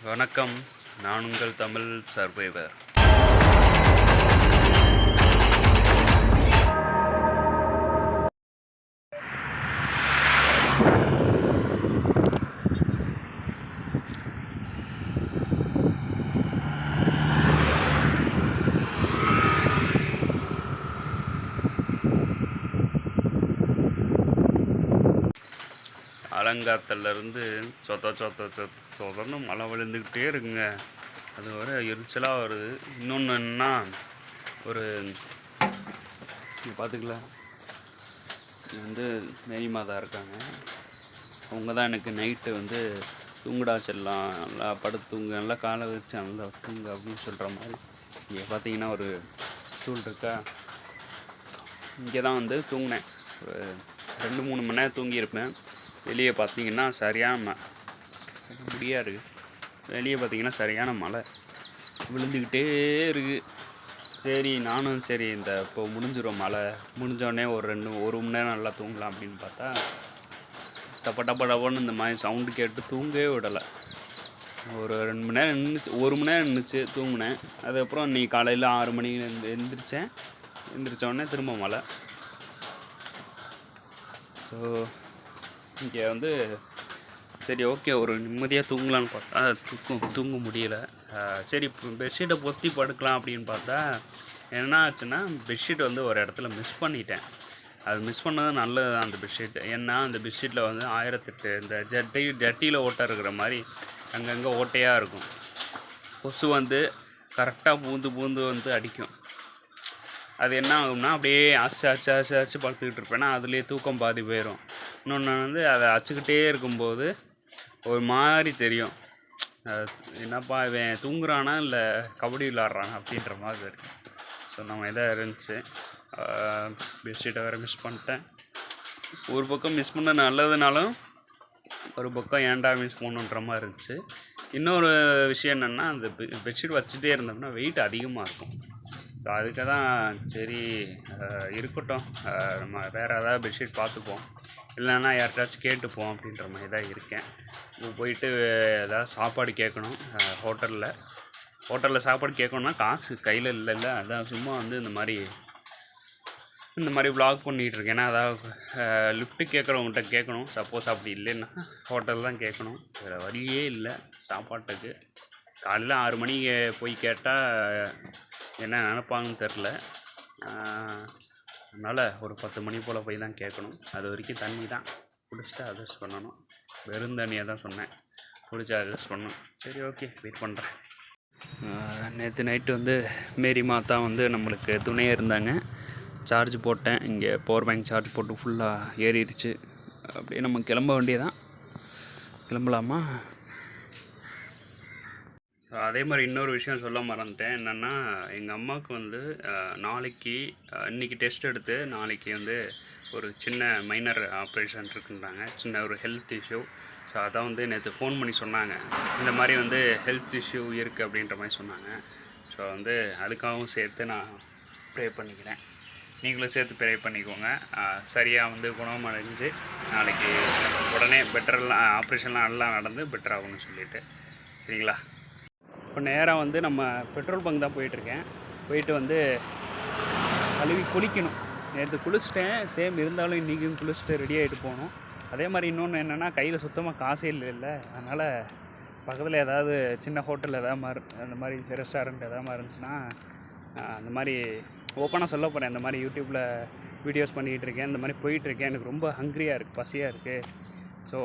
வணக்கம். நான் உங்கள் தமிழ் சர்வைவர். அலங்காத்துலேருந்து சொதன்னு மழை விழுந்துக்கிட்டே இருக்குங்க. அது வர எரிச்சலாக வருது. இன்னொன்று என்னன்னா, ஒரு பார்த்துக்கலாம், வந்து மேரி மாதா இருக்காங்க. அவங்க தான் எனக்கு நைட்டு வந்து தூங்குடா செல்லாம், நல்லா படுத்து தூங்க, நல்லா காலை வச்சு நல்லா தூங்க அப்படின்னு சொல்கிற மாதிரி. இங்கே பார்த்தீங்கன்னா ஒரு ஸ்டூல் இருக்கா, இங்கே தான் வந்து தூங்கினேன். ஒரு 2-3 மணி நேரம் தூங்கியிருப்பேன். வெளியே பார்த்தீங்கன்னா சரியான முடியாது. வெளியே பார்த்தீங்கன்னா சரியான மழை விழுந்துக்கிட்டே இருக்குது. சரி நானும் சரி இந்த இப்போ முடிஞ்சிடும், மழை முடிஞ்சோடனே ஒரு மணி நேரம் நல்லா தூங்கலாம் அப்படின்னு பார்த்தா, டப்பன்னு இந்த மாதிரி சவுண்டு கேட்டு தூங்கவே விடலை. ஒரு 2 மணி நேரம் நின்றுச்சு, 1 மணி நேரம் நின்றுச்சு தூங்கினேன். அதுக்கப்புறம் இன்றைக்கி காலையில் 6 மணிக்கு எந்திரிச்சோடனே திரும்ப மழை. ஸோ இங்கே வந்து சரி ஓகே, ஒரு நிம்மதியாக தூங்கலான்னு பார்த்தா தூங்க முடியல. சரி பெட்ஷீட்டை பொத்தி படுக்கலாம் அப்படின்னு பார்த்தா என்ன ஆச்சுன்னா, பெட்ஷீட் வந்து ஒரு இடத்துல மிஸ் பண்ணிட்டேன். அது மிஸ் பண்ணது நல்லது தான் அந்த பெட்ஷீட்டு. ஏன்னா அந்த பெட்ஷீட்டில் வந்து 1008 இந்த ஜட்டியில் ஓட்டை இருக்கிற மாதிரி அங்கங்கே ஓட்டையாக இருக்கும். கொசு வந்து கரெக்டாக பூந்து வந்து அடிக்கும். அது என்ன ஆகும்னா, அப்படியே அச்சு படுத்துக்கிட்டு இருப்பேன்னா அதுலேயே தூக்கம் பாதி போயிடும். இன்னொன்று வந்து அதை அச்சுக்கிட்டே இருக்கும்போது ஒரு மாதிரி தெரியும், என்னப்பா இவன் தூங்குறானா இல்லை கபடி விளாட்றானா அப்படின்ற மாதிரி இருக்கும். ஸோ நம்ம இதாக இருந்துச்சு. பெட்ஷீட்டை வேறு மிஸ் பண்ணிட்டேன். ஒரு பக்கம் மிஸ் பண்ண நல்லதுனாலும் ஒரு பக்கம் ஏன்டா மிஸ் பண்ணுன்ற மாதிரி இருந்துச்சு. இன்னொரு விஷயம் என்னென்னா, அந்த பெட்ஷீட் வச்சுட்டே இருந்தோம்னா வெயிட் அதிகமாக இருக்கும். ஸோ அதுக்கு தான் சரி இருக்கட்டும், நம்ம வேறு ஏதாவது பெட்ஷீட் பார்த்துப்போம், இல்லைன்னா யார்கிட்டாச்சும் கேட்டுப்போம் அப்படின்ற மாதிரி தான் இருக்கேன். இப்போ போயிட்டு ஏதாவது சாப்பாடு கேட்கணும். ஹோட்டலில் சாப்பாடு கேட்கணுன்னா காசு கையில் இல்லைல்ல. அதான் சும்மா வந்து இந்த மாதிரி வ்ளாக் பண்ணிகிட்ருக்கேன். ஏன்னா அதாவது லிஃப்ட்டு கேட்குறவங்ககிட்ட கேட்கணும். சப்போஸ் அப்படி இல்லைன்னா ஹோட்டல் தான் கேட்கணும். வேறு வழியே இல்லை சாப்பாட்டுக்கு. காலையில் 6 மணிக்கு போய் கேட்டால் என்ன நினப்பாங்கன்னு தெரில. அதனால் ஒரு 10 மணி போல் போய் தான் கேட்கணும். அது வரைக்கும் தண்ணி தான் குடிச்சிட்டு அட்ஜஸ்ட் பண்ணணும். வெறும் தண்ணியாக தான் சொன்னேன், குடிச்சு அட்ஜஸ்ட் பண்ணணும். சரி ஓகே, வெயிட் பண்ணுறேன். நேற்று நைட்டு வந்து மேரி மாதா வந்து நம்மளுக்கு துணையாக இருந்தாங்க. சார்ஜ் போட்டேன், இங்கே பவர் பேங்க் சார்ஜ் போட்டு ஃபுல்லாக ஏறிடுச்சு. அப்படியே நம்ம கிளம்ப வேண்டியதான். கிளம்பலாமா? அதே மாதிரி இன்னொரு விஷயம் சொல்ல மறந்துட்டேன். என்னென்னா, எங்கள் அம்மாவுக்கு வந்து இன்றைக்கி டெஸ்ட் எடுத்து நாளைக்கு வந்து ஒரு சின்ன மைனர் ஆப்ரேஷன் இருக்குன்றாங்க. சின்ன ஒரு ஹெல்த் இஷ்யூ. ஸோ அதான் வந்து நேற்று ஃபோன் பண்ணி சொன்னாங்க, இந்த மாதிரி வந்து ஹெல்த் இஷ்யூ இருக்குது அப்படின்ற மாதிரி சொன்னாங்க. ஸோ வந்து அதுக்காகவும் சேர்த்து நான் ப்ரே பண்ணிக்கிறேன். நீங்களும் சேர்த்து ப்ரே பண்ணிக்கோங்க. சரியாக வந்து குணமடைஞ்சு நாளைக்கு உடனே பெட்டரெல்லாம் ஆப்ரேஷன்லாம் நல்லா நடந்து பெட்டர் ஆகும்னு சொல்லிட்டு, சரிங்களா? இப்போ நேராக வந்து நம்ம பெட்ரோல் பங்க் தான் போயிட்டுருக்கேன். போயிட்டு வந்து கழுவி குளிக்கணும். நேற்று குளிச்சிட்டேன், சேம் இருந்தாலும் இன்றைக்கும் குளிச்சுட்டு ரெடி ஆகிட்டு போகணும். அதே மாதிரி இன்னொன்று என்னென்னா, கையில் சுத்தமாக காசே இல்லை. அதனால் பக்கத்தில் ஏதாவது சின்ன ஹோட்டல் ஏதாவது அந்த மாதிரி ரெஸ்டாரண்ட் எதாவது இருந்துச்சுன்னா, அந்த மாதிரி ஓப்பனாக சொல்ல போகிறேன். இந்த மாதிரி யூடியூப்பில் வீடியோஸ் பண்ணிகிட்டு இருக்கேன், இந்த மாதிரி போயிட்டுருக்கேன். எனக்கு ரொம்ப ஹங்க்ரியாக இருக்குது, பசியாக இருக்குது. ஸோ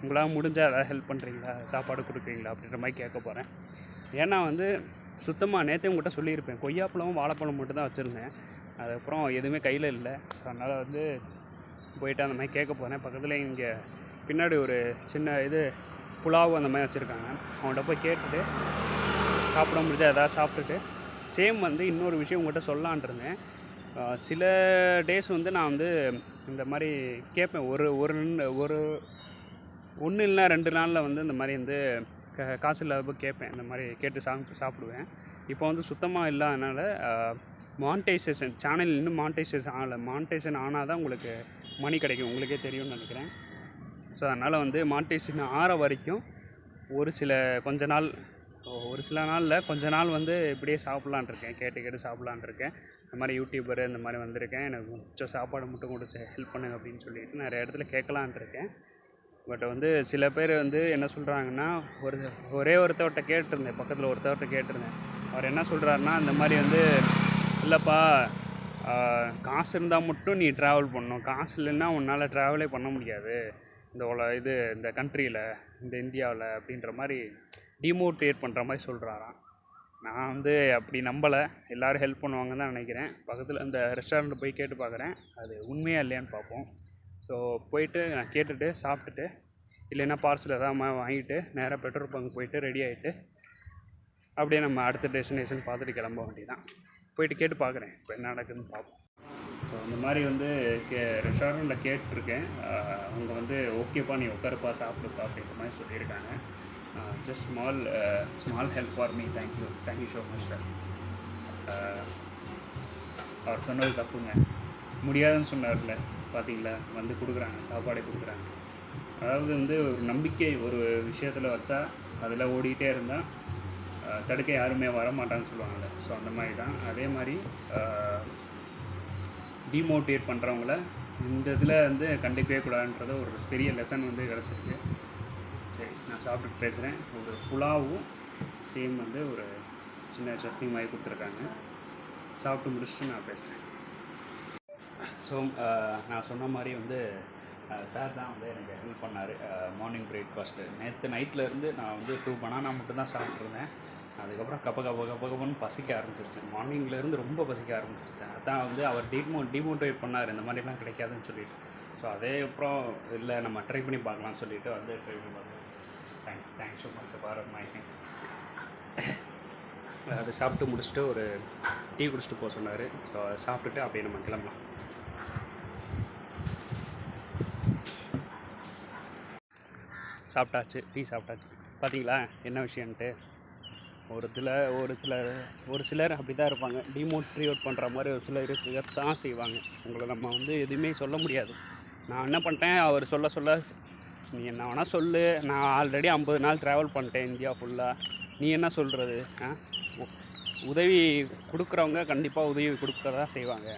உங்களால் முடிஞ்சால் ஏதாவது ஹெல்ப் பண்ணுறீங்களா, சாப்பாடு கொடுக்குறீங்களா அப்படின்ற மாதிரி கேட்க போகிறேன். ஏன்னா வந்து சுத்தமாக நேற்றே உங்கள்கிட்ட சொல்லியிருப்பேன், கொய்யாப்பழமும் வாழைப்பழம் மட்டும் தான் வச்சுருந்தேன். அதுக்கப்புறம் எதுவுமே கையில் இல்லை. ஸோ அதனால் வந்து போயிட்டு அந்த மாதிரி கேட்க போகிறேன். பக்கத்தில் இங்கே பின்னாடி ஒரு சின்ன புலாவு அந்த மாதிரி வச்சுருக்காங்க. அவங்கள்ட்ட போய் கேட்டுட்டு சாப்பிட முடிஞ்சால் எதாவது சாப்பிட்டுட்டு, சேம் வந்து இன்னொரு விஷயம் உங்கள்கிட்ட சொல்லலான் இருந்தேன். சில டேஸ் வந்து நான் வந்து இந்த மாதிரி கேட்பேன், ஒரு 1 இல்லைனா 2 நாளில் வந்து இந்த மாதிரி வந்து காசு இல்லாதப்போ கேட்பேன். இந்த மாதிரி கேட்டு சாப்பிடுவேன். இப்போ வந்து சுத்தமாக இல்லாதனால மானிட்டைசேஷன் சேனல் இன்னும் மானிட்டைசேஷன் ஆகலை. மானிட்டைசேஷன் ஆனால் தான் உங்களுக்கு மணி கிடைக்கும், உங்களுக்கே தெரியும்னு நினைக்கிறேன். ஸோ அதனால் வந்து மானிட்டைசேஷன் ஆகிற வரைக்கும் ஒரு சில நாளில் கொஞ்ச நாள் வந்து இப்படியே சாப்பிட்லான் இருக்கேன், கேட்டு சாப்பிட்லான் இருக்கேன். இந்த மாதிரி யூடியூபரு இந்த மாதிரி வந்திருக்கேன், எனக்கு கொஞ்சம் சாப்பாடு மட்டும் கொடுத்து ஹெல்ப் பண்ணுங்க அப்படின்னு சொல்லிட்டு நிறைய இடத்துல கேட்கலான் இருக்கேன். பட் வந்து சில பேர் வந்து என்ன சொல்கிறாங்கன்னா, ஒரே ஒருத்தவர்கிட்ட கேட்டிருந்தேன், பக்கத்தில் ஒருத்தவர்கிட்ட கேட்டிருந்தேன். அவர் என்ன சொல்கிறாருன்னா, இந்த மாதிரி வந்து இல்லைப்பா, காசு இருந்தால் மட்டும் நீ ட்ராவல் பண்ணணும், காசு இல்லைன்னா உன்னால் ட்ராவலே பண்ண முடியாது இந்த கண்ட்ரியில், இந்த இந்தியாவில் அப்படின்ற மாதிரி டிமோட்டிவேட் பண்ணுற மாதிரி சொல்கிறாராம். நான் வந்து அப்படி நம்பலை, எல்லோரும் ஹெல்ப் பண்ணுவாங்கன்னு தான் நினைக்கிறேன். பக்கத்தில் அந்த ரெஸ்டாரண்ட்டில் போய் கேட்டு பார்க்குறேன், அது உண்மையாக இல்லையான்னு பார்ப்போம். ஸோ போயிட்டு நான் கேட்டுட்டு சாப்பிட்டுட்டு, இல்லைன்னா பார்சல் எதாவது வாங்கிட்டு நேராக பெட்ரோல் பங்க் போயிட்டு ரெடி ஆகிட்டு அப்படியே நம்ம அடுத்த டெஸ்டினேஷன் பார்த்துட்டு கிளம்ப வேண்டியதான். போயிட்டு கேட்டு பார்க்குறேன் இப்போ என்ன நடக்குதுன்னு பார்ப்போம். ஸோ இந்த மாதிரி வந்து ரெஸ்டாரண்ட்டில் கேட்டிருக்கேன். அவங்க வந்து ஓகேப்பா, நீ உட்காருப்பா, சாப்பிடுப்பா அப்படின்ற மாதிரி சொல்லியிருக்காங்க. Just small help for me. Thank you so much sir. அவர் சொன்னது தப்புங்க, முடியாதுன்னு சொன்னார்ல, பார்த்தீங்களா, வந்து கொடுக்குறாங்க, சாப்பாடே கொடுக்குறாங்க. அதாவது வந்து ஒரு நம்பிக்கை ஒரு விஷயத்தில் வச்சா அதில் ஓடிக்கிட்டே இருந்தால் தடுக்க யாருமே வரமாட்டான்னு சொல்லுவாங்கள்ல. ஸோ அந்த மாதிரி தான். அதே மாதிரி டிமோட்டிவேட் பண்ணுறவங்கள இந்த இதில் வந்து கண்டிக்கவே கூடாதுன்றத ஒரு பெரிய லெசன் வந்து கிடச்சிருக்கு. சரி, நான் சாப்பிட்டு பேசுகிறேன். ஒரு புலாவும் சேம் வந்து ஒரு சின்ன சட்னி மாதிரி கொடுத்துருக்காங்க. சாப்பிட்டு முடிச்சுட்டு நான் பேசுகிறேன். ஸோ நான் சொன்ன மாதிரி வந்து சார் தான் வந்து எனக்கு ஹெல்ப் பண்ணார். மார்னிங் பிரேக்ஃபாஸ்ட்டு நேற்று நைட்லேருந்து நான் வந்து 2 பனானா மட்டும்தான் சாப்பிட்ருந்தேன். அதுக்கப்புறம் கப்பன்னு பசிக்க ஆரம்பிச்சிருச்சு. மார்னிங்லேருந்து ரொம்ப பசிக்க ஆரம்பிச்சிருச்சு. அதான் வந்து அவர் டிமோட்டிவேட் பண்ணார், இந்த மாதிரிலாம் கிடைக்காதுன்னு சொல்லிட்டு. ஸோ அதே அப்புறம் இல்லை நம்ம ட்ரை பண்ணி பார்க்கலாம்னு சொல்லிட்டு வந்து ட்ரை பண்ணி பார்க்கலாம். Thanks so much for my thing. அது சாப்பிட்டு முடிச்சுட்டு ஒரு டீ குடிச்சிட்டு போக சொன்னார். ஸோ அதை சாப்பிட்டுட்டு அப்படியே நம்ம கிளம்பலாம். சாப்பிட்டாச்சு, டீ சாப்பிட்டாச்சு. பார்த்தீங்களா என்ன விஷயன்ட்டு. ஒரு சிலர் அப்படி தான் இருப்பாங்க, டிமோட்டிவேட் பண்ணுற மாதிரி ஒரு சிலர் இருக்கத்தான் செய்வாங்க. உங்களை நம்ம வந்து எதுவுமே சொல்ல முடியாது. நான் என்ன பண்ணிட்டேன், அவர் சொல்ல நீ என்ன வேணால் சொல்லு, நான் ஆல்ரெடி 50 நாள் ட்ராவல் பண்ணிட்டேன் இந்தியா ஃபுல்லாக, நீ என்ன சொல்கிறது? உதவி கொடுக்குறவங்க கண்டிப்பாக உதவி கொடுக்க தான் செய்வாங்க.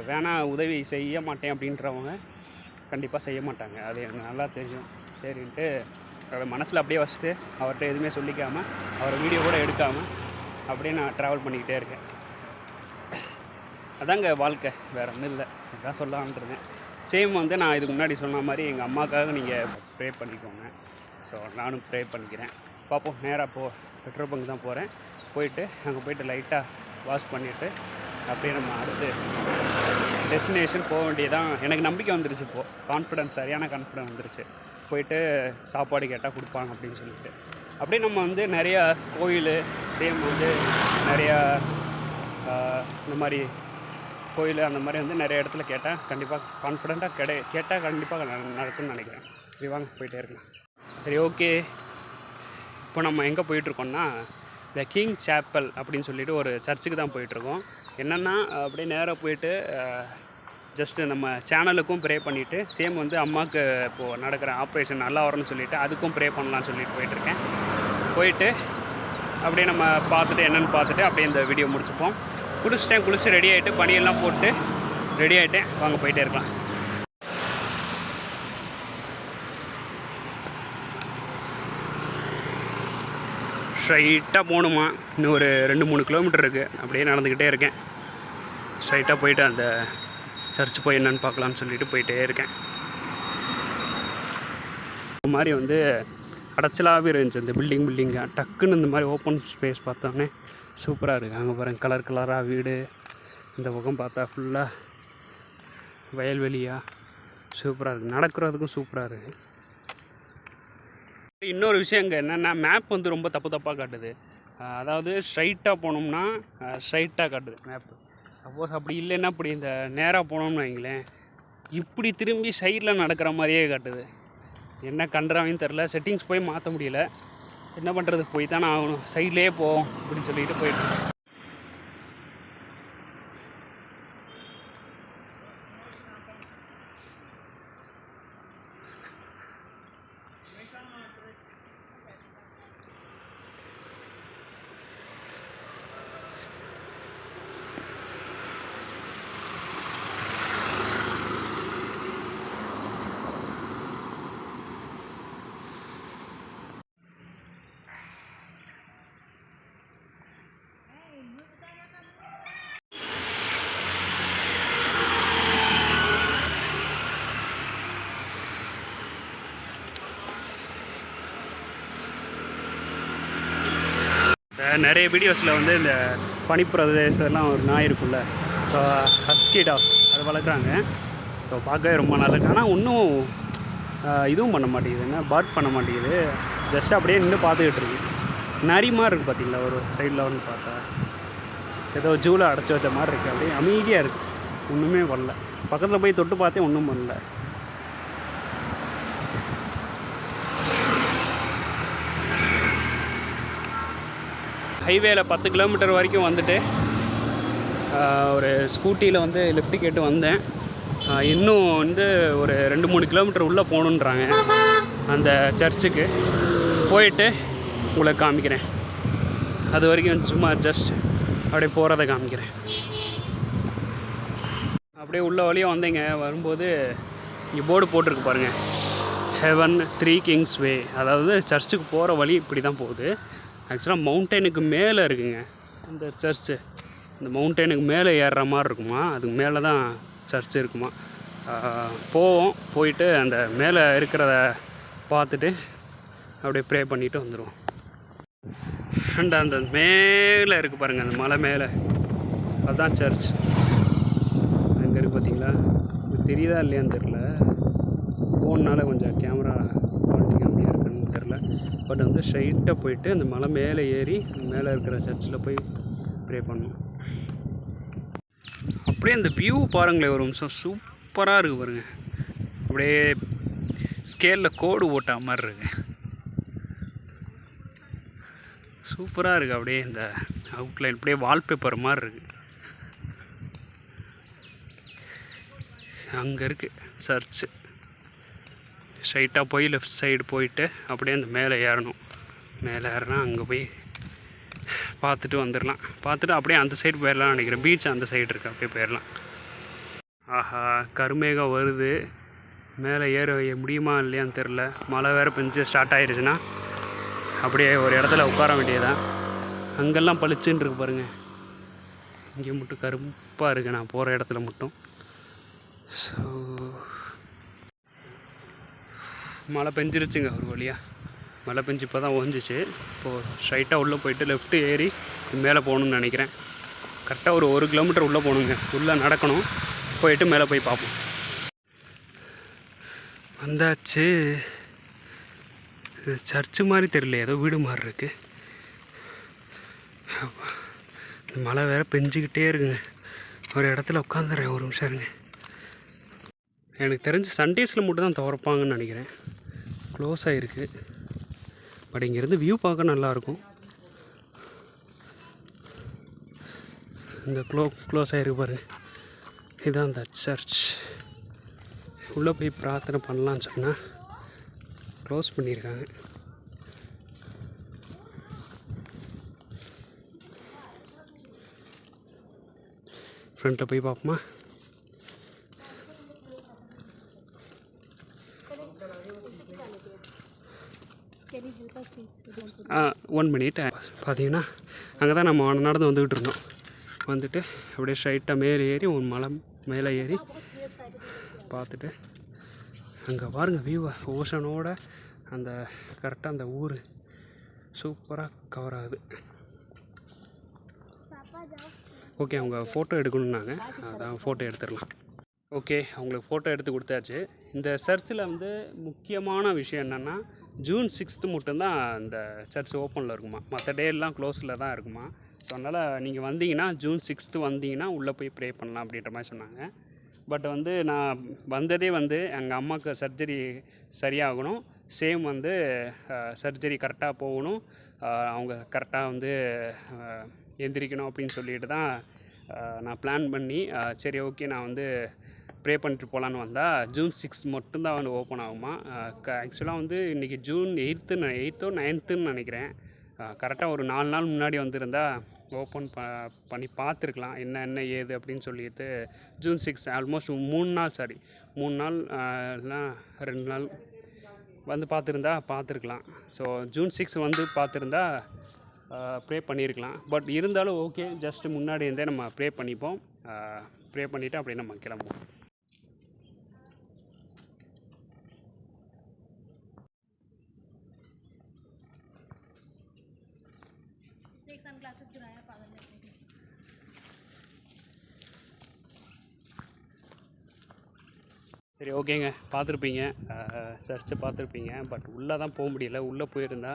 வேணாம் உதவி செய்ய மாட்டேன் அப்படின்றவங்க கண்டிப்பாக செய்ய மாட்டாங்க. அது எனக்கு நல்லா தெரியும். சரின்ட்டு அவரோட மனசில் அப்படியே வச்சுட்டு அவர்கிட்ட எதுவுமே சொல்லிக்காமல், அவரை வீடியோ கூட எடுக்காமல் அப்படியே நான் ட்ராவல் பண்ணிக்கிட்டே இருக்கேன். அதாங்க வாழ்க்கை, வேறு ஒன்றும் இல்லை. இதான் சொல்லலான்ருந்தேன். சேம் வந்து நான் இதுக்கு முன்னாடி சொன்ன மாதிரி எங்கள் அம்மாவுக்காக நீங்கள் ப்ரே பண்ணிக்கோங்க. ஸோ நானும் ப்ரே பண்ணிக்கிறேன். பார்ப்போம். நேராக பெட்ரோல் பங்க் தான் போகிறேன். போயிட்டு அங்கே போயிட்டு லைட்டாக வாஷ் பண்ணிவிட்டு அப்படியே நம்ம அடுத்து டெஸ்டினேஷன் போக வேண்டியதான். எனக்கு நம்பிக்கை வந்துருச்சு, இப்போது சரியான கான்ஃபிடன்ஸ் வந்துருச்சு. போயிட்டு சாப்பாடு கேட்டால் கொடுப்பாங்க அப்படின்னு சொல்லிட்டு அப்படியே நம்ம வந்து நிறையா கோயில், சேம் வந்து நிறையா இந்த மாதிரி கோயில் அந்த மாதிரி வந்து நிறைய இடத்துல கேட்டால் கண்டிப்பாக கான்ஃபிடெண்ட்டாக கேட்டால் கண்டிப்பாக நடக்கும்னு நினைக்கிறேன். சரி வாங்க போயிட்டே இருக்கலாம். சரி ஓகே, இப்போ நம்ம எங்கே போயிட்டுருக்கோம்னா த கிங் சாப்பல் அப்படின்னு சொல்லிட்டு ஒரு சர்ச்சுக்கு தான் போயிட்டுருக்கோம். என்னென்னா அப்படியே நேராக போயிட்டு ஜஸ்ட்டு நம்ம சேனலுக்கும் ப்ரே பண்ணிவிட்டு, சேம் வந்து அம்மாவுக்கு இப்போது நடக்கிற ஆப்ரேஷன் நல்லா வரணும்னு சொல்லிவிட்டு அதுக்கும் ப்ரே பண்ணலான்னு சொல்லிட்டு போயிட்டுருக்கேன். போயிட்டு அப்படியே நம்ம பார்த்துட்டு என்னென்னு பார்த்துட்டு அப்படியே இந்த வீடியோ முடிச்சுப்போம். குளிச்சு ரெடி ஆகிட்டு பனியெல்லாம் போட்டு ரெடி ஆகிட்டேன். வாங்க போயிட்டே இருக்கலாம். ஸ்ட்ரைட்டாக போகணுமா, இன்னும் ஒரு 2-3 கிலோமீட்டர் இருக்குது. அப்படியே நடந்துக்கிட்டே இருக்கேன். ஸ்ட்ரைட்டாக போயிட்டு அந்த சர்ச் போய் என்னென்னு பார்க்கலான்னு சொல்லிட்டு போயிட்டே இருக்கேன். இந்த மாதிரி வந்து அடைச்சலாகவே இருந்துச்சு இந்த பில்டிங்காக. டக்குன்னு இந்த மாதிரி ஓப்பன் ஸ்பேஸ் பார்த்தோன்னே சூப்பராக இருக்குது. அங்கே பாருங்கள், கலர் கலராக வீடு. இந்த பக்கம் பார்த்தா ஃபுல்லாக வயல்வெளியாக சூப்பராக இருக்குது. நடக்கிறதுக்கும் சூப்பராக இருக்குது. இன்னொரு விஷயம் இங்கே என்னென்னா, மேப் வந்து ரொம்ப தப்பாக காட்டுது. அதாவது ஸ்ட்ரைட்டாக போனோம்னா ஸ்ட்ரைட்டாக காட்டுது மேப்பு. சப்போஸ் அப்படி இல்லைன்னா இப்படி இந்த நேராக போனோம்னு வைங்களேன், இப்படி திரும்பி சைடில் நடக்கிற மாதிரியே காட்டுது. என்ன கண்டுறாங்கன்னு தெரில. செட்டிங்ஸ் போய் மாற்ற முடியல. என்ன பண்ணுறது, போய் தானே ஆகணும். சைட்லேயே போவோம் அப்படின்னு சொல்லிட்டு போயிட்டு நிறைய வீடியோஸில் வந்து இந்த பனிப்பிரதேசம்லாம் ஒரு நாய் இருக்குல்ல, ஸோ ஹஸ்கி டாக் அது வளர்க்குறாங்க. ஸோ பார்க்கவே ரொம்ப நல்லா இருக்குது. ஆனால் இன்னும் இதுவும் பண்ண மாட்டேங்குது, என்ன பார்க் பண்ண மாட்டேங்குது, ஜஸ்ட் அப்படியே நின்று பார்த்துக்கிட்டு இருக்கு. நரி மாதிரி இருக்குது பார்த்தீங்களா, ஒரு சைடில் வந்து பார்த்தா ஏதோ ஜூவில் அடைச்சி வச்ச மாதிரி இருக்குது. அப்படியே அமைதியாக இருக்குது, ஒன்றுமே வரல. பக்கத்தில் போய் தொட்டு பார்த்தே ஒன்றும் பண்ணல. ஹைவேல 10 கிலோமீட்டர் வரைக்கும் வந்துட்டு ஒரு ஸ்கூட்டியில் வந்து லிஃப்ட் கேட்டு வந்தேன். இன்னும் வந்து ஒரு 2-3 கிலோமீட்டர் உள்ளே போகணுன்றாங்க. அந்த சர்ச்சுக்கு போயிட்டு உங்களை காமிக்கிறேன். அது வரைக்கும் சும்மா ஜஸ்ட் அப்படியே போகிறத காமிக்கிறேன். அப்படியே உள்ள வழியாக வந்தீங்க. வரும்போது இங்கே போர்டு போட்டிருக்கு பாருங்கள், ஹெவன் 3 கிங்ஸ் வே. அதாவது சர்ச்சுக்கு போகிற வழி இப்படி தான் போகுது. ஆக்சுவலாக மவுண்டெனுக்கு மேலே இருக்குங்க இந்த சர்ச்சு. இந்த மவுண்டெனுக்கு மேலே ஏறுற மாதிரி இருக்குமா, அதுக்கு மேலே தான் சர்ச்சு இருக்குமா. போயிட்டு அந்த மேலே இருக்கிறத பார்த்துட்டு அப்படியே ப்ரே பண்ணிவிட்டு வந்துடுவோம். அண்ட் அந்த மேலே இருக்குது பாருங்கள், அந்த மலை மேலே, அதுதான் சர்ச். அங்கே இருக்குது பார்த்தீங்களா, இது தெரியுதா இல்லையான்னு தெரில, ஃபோன்னால் கொஞ்சம் கேமரா குவாலிட்டி கம்மியாக இருக்குன்னு தெரில. பட் வந்து ஸ்ட்ரைட்டாக போயிட்டு அந்த மலை மேலே ஏறி மேலே இருக்கிற சர்ச்சில் போய் ப்ரே பண்ணணும். அப்படியே அந்த வியூ பாருங்களேன், ஒரு நிமிஷம் சூப்பராக இருக்குது பாருங்கள். அப்படியே ஸ்கேலில் கோடு ஓட்டா மாதிரி இருக்கு, சூப்பராக இருக்குது. அப்படியே இந்த அவுட்லைன் அப்படியே வால்பேப்பர் மாதிரி இருக்குது. அங்கே இருக்குது சர்ச்சு. ஸ்ட்ரைட்டாக போய் லெஃப்ட் சைடு போயிட்டு அப்படியே அந்த மேலே ஏறணும். மேலே ஏறினா அங்கே போய் பார்த்துட்டு வந்துடலாம். பார்த்துட்டு அப்படியே அந்த சைடு போயிடலாம்னு நினைக்கிறேன். பீச் அந்த சைடு இருக்குது, அப்படியே போயிடலாம். ஆஹா, கருமேகம் வருது. மேலே ஏற முடியுமா இல்லையான்னு தெரில. மழை வேறு பெஞ்சு ஸ்டார்ட் ஆகிடுச்சுன்னா அப்படியே ஒரு இடத்துல உட்கார வேண்டியதான். அங்கெல்லாம் பளிச்சுன்னு இருக்கு பாருங்கள். இங்கே மட்டும் கருப்பாக இருக்குது நான் போகிற இடத்துல மட்டும். ஸோ மழை பெஞ்சிருச்சுங்க ஒரு வழியாக. மழை பெஞ்சு இப்போ தான் ஓஞ்சிச்சு. இப்போது ஸ்ட்ரைட்டாக உள்ளே போயிட்டு லெஃப்ட்டு ஏறி மேலே போகணுன்னு நினைக்கிறேன். கரெக்டாக ஒரு 1 கிலோமீட்டர் உள்ளே போகணுங்க. உள்ளே நடக்கணும். போயிட்டு மேலே போய் பார்ப்போம். வந்தாச்சு. இது சர்ச்சு மாதிரி தெரியல, ஏதோ வீடு மாதிரி இருக்குது. மழை வேறு பெஞ்சிக்கிட்டே இருக்குங்க. ஒரு இடத்துல உட்காந்துறேன், ஒரு நிமிஷம் இருங்க. எனக்கு தெரிஞ்சு சண்டேஸில் மட்டும் தான் திறப்பாங்கன்னு நினைக்கிறேன். க்ளோஸ் ஆகிருக்கு. பட் இங்கேருந்து வியூ பார்க்க நல்லாயிருக்கும். இந்த க்ளோஸ் ஆகிருக்கு பாரு, இதுதான் அந்த சர்ச். உள்ளே போய் பிரார்த்தனை பண்ணலான்னு சொன்னால் க்ளோஸ் பண்ணியிருக்காங்க. ஃப்ரண்ட்டில் போய் பார்ப்போமா? One minute. பார்த்தீங்கன்னா அங்கே தான் நம்ம நடந்து வந்துக்கிட்டு இருந்தோம். வந்துட்டு அப்படியே ஸ்ட்ரைட்டாக மேலே ஏறி ஒரு மலை மேலே ஏறி பார்த்துட்டு அங்கே பாருங்கள் வியூவை, ஓஷனோட அந்த கரெக்டாக அந்த ஊர் சூப்பராக கவர் ஆகுது. ஓகே, அவங்க ஃபோட்டோ எடுக்கணுன்னாங்க, அதான் ஃபோட்டோ எடுத்துடலாம். ஓகே, அவங்களுக்கு ஃபோட்டோ எடுத்து கொடுத்தாச்சு. இந்த சர்ச்சில் வந்து முக்கியமான விஷயம் என்னென்னா, ஜூன் 6 மட்டும்தான் இந்த சர்ச் ஓப்பனில் இருக்குமா, மற்ற டேலாம் க்ளோஸில் தான் இருக்குமா. ஸோ அதனால் நீங்கள் வந்தீங்கன்னா ஜூன் 6 வந்தீங்கன்னா உள்ளே போய் ப்ரே பண்ணலாம் அப்படின்ற மாதிரி சொன்னாங்க. பட் வந்து நான் வந்ததே வந்து எங்கள் அம்மாவுக்கு சர்ஜரி சரியாகணும், சேம் வந்து சர்ஜரி கரெக்டாக போகணும், அவங்க கரெக்டாக வந்து எந்திரிக்கணும் அப்படின்னு சொல்லிட்டு தான் நான் பிளான் பண்ணி சரி ஓகே நான் வந்து ப்ரே பண்ணிட்டு போகலான்னு வந்தால் ஜூன் 6 மட்டும்தான் வந்து ஓப்பன் ஆகுமா. ஆக்சுவலாக வந்து இன்றைக்கி ஜூன் 8th 9th நினைக்கிறேன். கரெக்டாக ஒரு 4 நாள் முன்னாடி வந்திருந்தா ஓப்பன் பண்ணி பார்த்துருக்கலாம் என்ன ஏது அப்படின்னு சொல்லிட்டு. ஜூன் 6 ஆல்மோஸ்ட் 3 நாள் இல்லைனா 2 நாள் வந்து பார்த்துருக்கலாம். ஸோ ஜூன் 6 வந்து பார்த்துருந்தா ப்ரே பண்ணியிருக்கலாம். பட் இருந்தாலும் ஓகே, ஜஸ்ட் முன்னாடி இருந்தே நம்ம ப்ரே பண்ணிப்போம். ப்ரே பண்ணிவிட்டு அப்படியே நம்ம கிளம்புவோம். एक सन ग्लासेस गिराया पागल ने अपने। சரி ஓகேங்க, பார்த்துருப்பீங்க, சர்ச்சு பார்த்துருப்பீங்க. பட் உள்ளே தான் போக முடியல. உள்ளே போயிருந்தா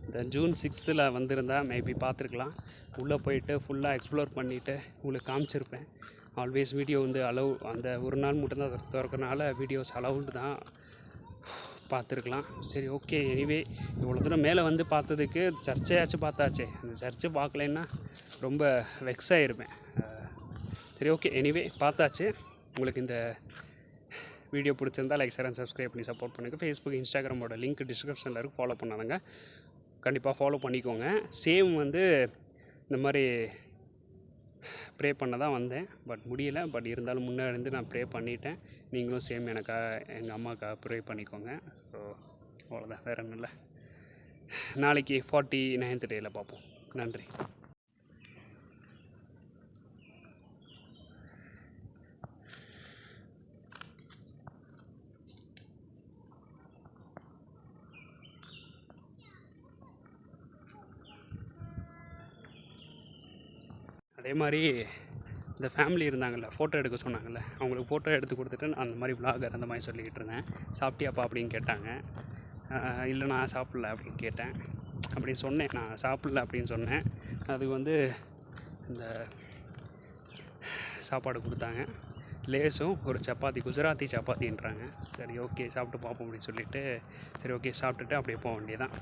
இந்த ஜூன் 6th வந்திருந்தா மேபி பார்த்துருக்கலாம். உள்ளே போயிட்டு ஃபுல்லாக எக்ஸ்ப்ளோர் பண்ணிவிட்டு உங்களுக்கு காமிச்சிருப்பேன். ஆல்வேஸ் வீடியோ வந்து அலோவ், அந்த ஒரு நாள் மட்டும்தான் திறக்கறனால வீடியோஸ் அலவுடு தான், பார்த்துருக்கலாம். சரி ஓகே, எனிவே இவ்வளோ தூரம் மேலே வந்து பார்த்ததுக்கு சர்ச்சையாச்சும் பார்த்தாச்சே, அந்த சர்ச்சு பார்க்கலன்னா ரொம்ப வெக்ஸ் ஆகிருப்பேன். சரி ஓகே, எனிவே பார்த்தாச்சு. உங்களுக்கு இந்த வீடியோ பிடிச்சிருந்தா லைக், ஷேர் அண்ட் சப்ஸ்கிரைப் பண்ணி சப்போர்ட் பண்ணுங்கள். ஃபேஸ்புக், இன்ஸ்டாகிராமோட லிங்க் டிஸ்கிரிப்ஷனில் இருக்குது, ஃபாலோ பண்ணாதங்க, கண்டிப்பாக ஃபாலோ பண்ணிக்கோங்க. சேம் வந்து இந்த மாதிரி ப்ரே பண்ண தான் வந்தேன், பட் முடியலை. பட் இருந்தாலும் முன்னாடி இருந்து நான் ப்ரே பண்ணிட்டேன். நீங்களும் சேம் எனக்காக, எங்கள் அம்மாவுக்காக ப்ரே பண்ணிக்கோங்க. ஸோ அவ்வளோதான், வேறு ஒன்றும் இல்லை. நாளைக்கு 49th டேயில் பார்ப்போம். நன்றி. அதே மாதிரி இந்த ஃபேமிலி இருந்தாங்கள்ல, ஃபோட்டோ எடுக்க சொன்னாங்கள்ல, அவங்களுக்கு ஃபோட்டோ எடுத்து கொடுத்துட்டு நான் அந்த மாதிரி விலாகர் அந்த மாதிரி சொல்லிக்கிட்டு இருந்தேன். சாப்பிட்டியாப்பா அப்படின்னு கேட்டாங்க. இல்லை நான் சாப்பிட்ல அப்படின்னு கேட்டேன். அப்படி சொன்னேன், நான் சாப்பிட்ல அப்படின்னு சொன்னேன். அதுக்கு வந்து இந்த சாப்பாடு கொடுத்தாங்க, லேஸும் ஒரு சப்பாத்தி, குஜராத்தி சப்பாத்தின்றாங்க. சரி ஓகே, சாப்பிட்டு பார்ப்போம் அப்படின்னு சொல்லிவிட்டு, சரி ஓகே சாப்பிட்டுட்டு அப்படியே போக வேண்டியதான்.